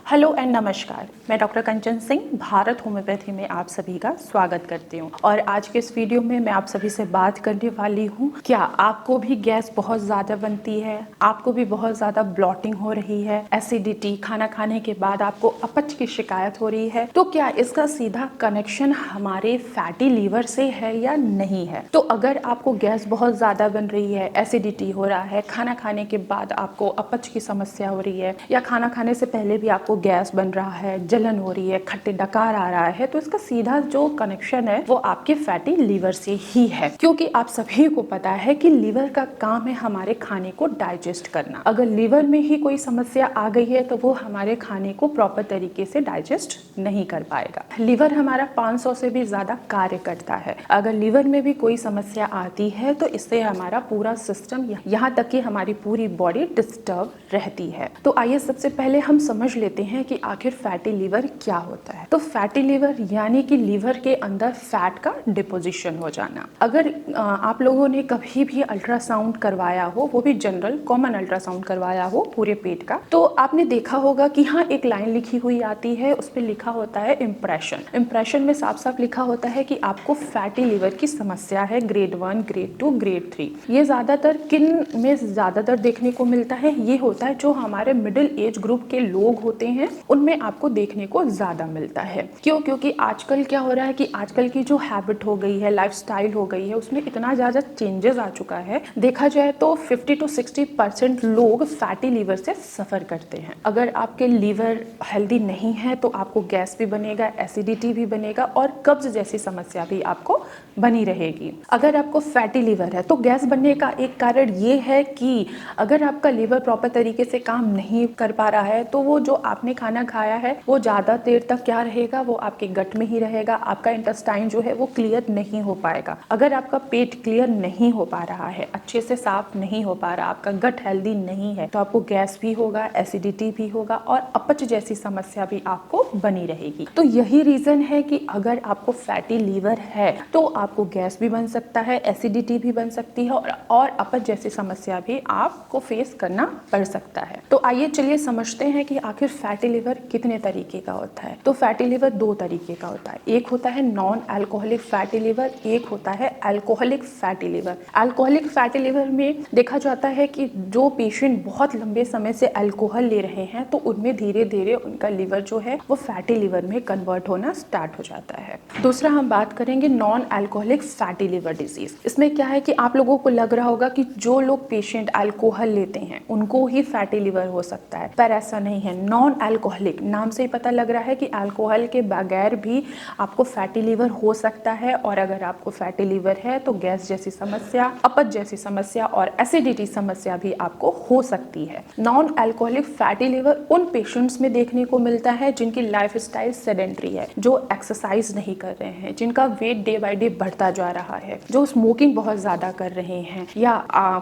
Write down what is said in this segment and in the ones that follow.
Hello and नमस्कार। मैं doctor कंचन Singh Bharat homeopathy में आप सभी का स्वागत करती हूँ। और आज के इस वीडियो में मैं आप सभी से बात करने वाली हूँ, क्या आपको भी गैस बहुत ज़्यादा बनती है, आपको भी बहुत ज़्यादा ब्लॉटिंग हो रही है, एसिडिटी, खाना खाने के बाद आपको अपच की शिकायत हो रही है, तो क्या इसका सीधा कनेक्शन हमारे फैटी लीवर से है या नहीं है। तो अगर आपको गैस बहुत ज़्यादा बन रही है, एसिडिटी हो रहा है, खाना खाने के बाद आपको अपच की समस्या हो रही है, या खाना खाने से पहले भी आपको गैस बन रहा है, जलन हो रही है, खट्टे डकार आ रहा है, तो इसका सीधा जो कनेक्शन है वो आपके फैटी लीवर से ही है। क्योंकि आप सभी को पता है कि लीवर का काम है हमारे खाने को डाइजेस्ट करना। अगर लीवर में ही कोई समस्या आ गई है तो वो हमारे खाने को प्रॉपर तरीके से डाइजेस्ट नहीं कर पाएगा। लीवर हमारा 500 से भी ज्यादा कार्य करता है। अगर लीवर में भी कोई समस्या आती है तो इससे हमारा पूरा सिस्टम, यहाँ तक कि हमारी पूरी बॉडी डिस्टर्ब रहती है। तो आइए सबसे पहले हम समझ लेते हैं कि आखिर फैटी लीवर क्या होता है। तो फैटी लीवर यानी कि लीवर के अंदर फैट का डिपोजिशन हो जाना। अगर आप लोगों ने कभी भी अल्ट्रासाउंड करवाया हो, वो भी जनरल कॉमन अल्ट्रासाउंड करवाया हो पूरे पेट का, तो आपने देखा होगा कि हाँ एक लाइन लिखी हुई आती है, उस पर लिखा होता है इम्प्रेशन। इम्प्रेशन में साफ साफ लिखा होता है कि आपको फैटी लीवर की समस्या है, ग्रेड 1, ग्रेड 2, ग्रेड 3। ये ज्यादातर किन में ज्यादातर देखने को मिलता है? ये होता है जो हमारे मिडिल एज ग्रुप के लोग होते हैं, उनमें आपको देखने को ज्यादा मिलता है। क्यों? क्योंकि आजकल क्या हो रहा है कि आजकल की जो हैबिट हो गई है, लाइफस्टाइल हो गई है, उसमें इतना ज्यादा चेंजेस आ चुका है। देखा जाए तो 50 to 60% लोग फैटी लीवर से सफर करते हैं। अगर आपके लीवर हेल्दी नहीं है तो आपको गैस भी बनेगा, एसिडिटी भी बनेगा और कब्ज जैसी समस्या भी आपको बनी रहेगी। अगर आपको फैटी लीवर है तो गैस बनने का एक कारण ये है कि अगर आपका लीवर प्रॉपर तरीके से काम नहीं कर पा रहा है तो वो जो आपने खाना खाया है वो ज्यादा देर तक क्या रहेगा, वो आपके गट में ही रहेगा। आपका इंटेस्टाइन जो है वो क्लियर नहीं हो पाएगा। अगर आपका पेट क्लियर नहीं हो पा रहा है, अच्छे से साफ नहीं हो पा रहा, आपका गट हेल्दी नहीं है, तो आपको गैस भी होगा, एसिडिटी भी होगा और अपच जैसी समस्या भी आपको बनी रहेगी। तो यही रीजन है कि अगर आपको फैटी लीवर है तो आपको गैस भी बन सकता है, एसिडिटी भी बन सकती है और अपच जैसी समस्या भी आपको फेस करना पड़ सकता है। तो आइए चलिए समझते हैं कि आखिर फैटी लीवर कितने तरीके का होता है। तो फैटी लीवर दो तरीके का होता है। एक होता है नॉन अल्कोहलिक फैटी लीवर, एक होता है alcoholic fatty liver. Alcoholic fatty liver में देखा जाता है कि जो पेशेंट बहुत लंबे समय से अल्कोहल ले रहे हैं तो उनमें धीरे धीरे उनका लीवर जो है वो फैटी लीवर में कन्वर्ट होना स्टार्ट हो जाता है। दूसरा हम बात करेंगे non alcoholic fatty liver disease. इसमें क्या है कि आप लोगों को लग रहा होगा कि जो लोग पेशेंट अल्कोहल लेते हैं उनको ही फैटी लीवर हो सकता है, पर ऐसा नहीं है। नॉन अल्कोहलिक नाम से ही पता लग रहा है कि अल्कोहल के बगैर भी आपको फैटी लीवर हो सकता है। और अगर आपको फैटी लीवर है तो गैस जैसी समस्या, अपच जैसी समस्या और एसिडिटी समस्या भी आपको हो सकती है। नॉन अल्कोहलिक फैटी लीवर उन पेशेंट्स में देखने को मिलता है जिनकी लाइफस्टाइल सेडेंटरी है, जो एक्सरसाइज नहीं कर रहे हैं, जिनका वेट डे बाय डे बढ़ता जा रहा है, जो स्मोकिंग बहुत ज्यादा कर रहे हैं, या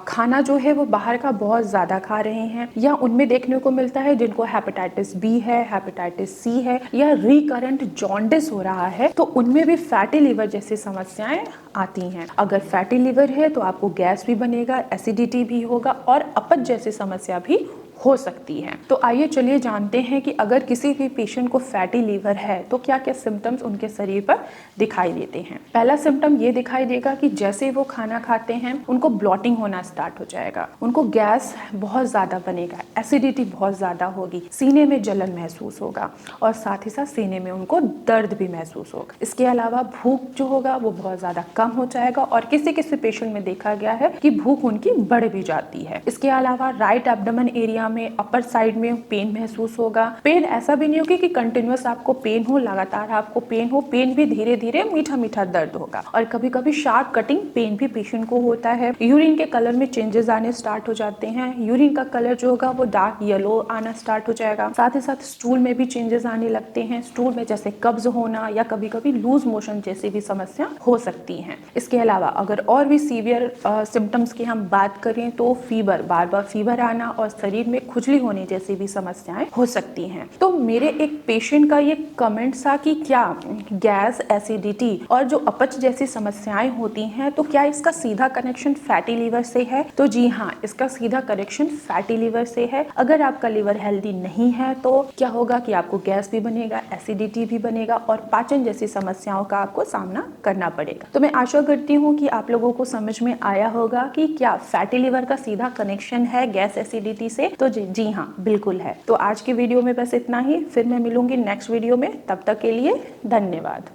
खाना जो है वो बाहर का बहुत ज्यादा खा रहे हैं, या उनमें देखने को मिलता है जिनको हेपेटाइटिस बी है, हेपेटाइटिस सी है, या रिकरेंट जॉन्डिस हो रहा है, तो उनमें भी फैटी लीवर जैसी समस्याएं आती हैं। अगर फैटी लीवर है तो आपको गैस भी बनेगा, एसिडिटी भी होगा और अपच जैसी समस्या भी हो सकती है। तो आइए चलिए जानते हैं कि अगर किसी भी पेशेंट को फैटी लीवर है तो क्या क्या सिम्टम्स उनके शरीर पर दिखाई देते हैं। पहला सिम्टम ये दिखाई देगा कि जैसे वो खाना खाते हैं उनको ब्लॉटिंग होना स्टार्ट हो जाएगा, उनको गैस बहुत ज्यादा बनेगा, एसिडिटी बहुत ज्यादा होगी, सीने में जलन महसूस होगा और साथ ही साथ सीने में उनको दर्द भी महसूस होगा। इसके अलावा भूख जो होगा वो बहुत ज्यादा कम हो जाएगा और किसी किसी पेशेंट में देखा गया है कि भूख उनकी बढ़ भी जाती है। इसके अलावा राइट एब्डोमेन एरिया में, अपर साइड में पेन महसूस होगा। पेन ऐसा भी नहीं होगी कि कंटिन्यूअस आपको पेन हो, लगातार आपको पेन हो, पेन भी धीरे धीरे मीठा मीठा दर्द होगा। और कभी कभी शार्प कटिंग पेन भी पेशेंट को होता है। यूरिन के कलर में चेंजेस आने स्टार्ट हो जाते हैं, यूरिन का कलर जो होगा वो डार्क येलो आना स्टार्ट हो जाएगा। साथ ही साथ स्टूल में भी चेंजेस आने लगते हैं, स्टूल में जैसे कब्ज होना या कभी कभी लूज मोशन जैसी भी समस्या हो सकती है। इसके अलावा अगर और भी सीवियर सिम्टम्स की हम बात करें तो फीवर, बार बार फीवर आना और शरीर में में खुजली होने जैसी भी समस्याएं हो सकती हैं। तो मेरे एक पेशेंट का ये कमेंट था कि क्या गैस, एसिडिटी और जो अपच जैसी समस्याएं होती हैं तो क्या इसका सीधा कनेक्शन फैटी लीवर से है? तो जी हाँ, इसका सीधा कनेक्शन फैटी लीवर से है। अगर आपका लीवर हेल्दी नहीं है तो क्या होगा कि आपको गैस भी बनेगा, एसिडिटी भी बनेगा और पाचन जैसी समस्याओं का आपको सामना करना पड़ेगा। तो मैं आशा करती हूँ कि आप लोगों को समझ में आया होगा कि क्या फैटी लिवर का सीधा कनेक्शन है गैस, एसिडिटी से। तो जी हाँ, बिल्कुल है। तो आज की वीडियो में बस इतना ही, फिर मैं मिलूंगी नेक्स्ट वीडियो में। तब तक के लिए धन्यवाद।